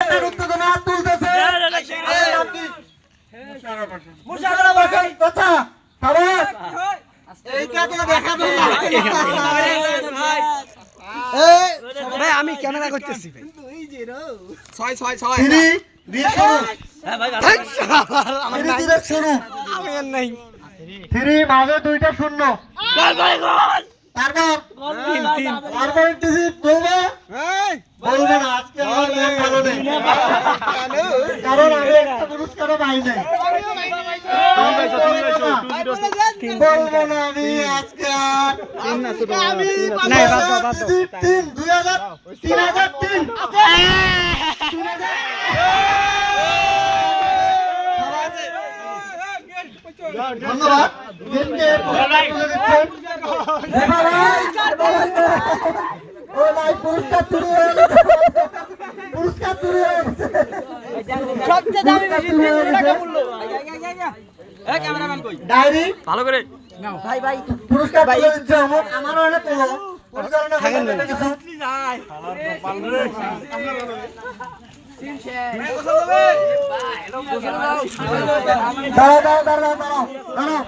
টাকার উত্তেজনা তুলতেছে মুশাররফ হোসেন কথা খাবার এইটা তো দেখাবো না ভাই আমি ক্যামেরা করতেছি ভাই 6 3 হ্যাঁ ভাই আমার নাই শুরু আমি আর নাই 3 মাঝে দুইটা শূন্য তারপর 3 তারপর টিভি বলবে না আজকে আমার মন ভালো নেই কারণ আমি একটা পুরস্কারও পাই নাই বলবো না আমি আজকে নাই বাদ দাও 3 2000 3003 ধন্যবাদ ও ভাই পুরস্কার চুরি হয়ে গেছে পুরস্কার চুরি হয়ে গেছে সবচেয়ে দামি বেশি 300 টাকা মূল্য এই ক্যামেরাম্যান কই ডায়েরি ভালো করে নাও ভাই ভাই পুরস্কার তুলে দিচ্ছে আমারও অনেক পেলো পুরস্কার না কিছু যায় দাঁড়াও দাঁড়াও দাঁড়াও দাঁড়াও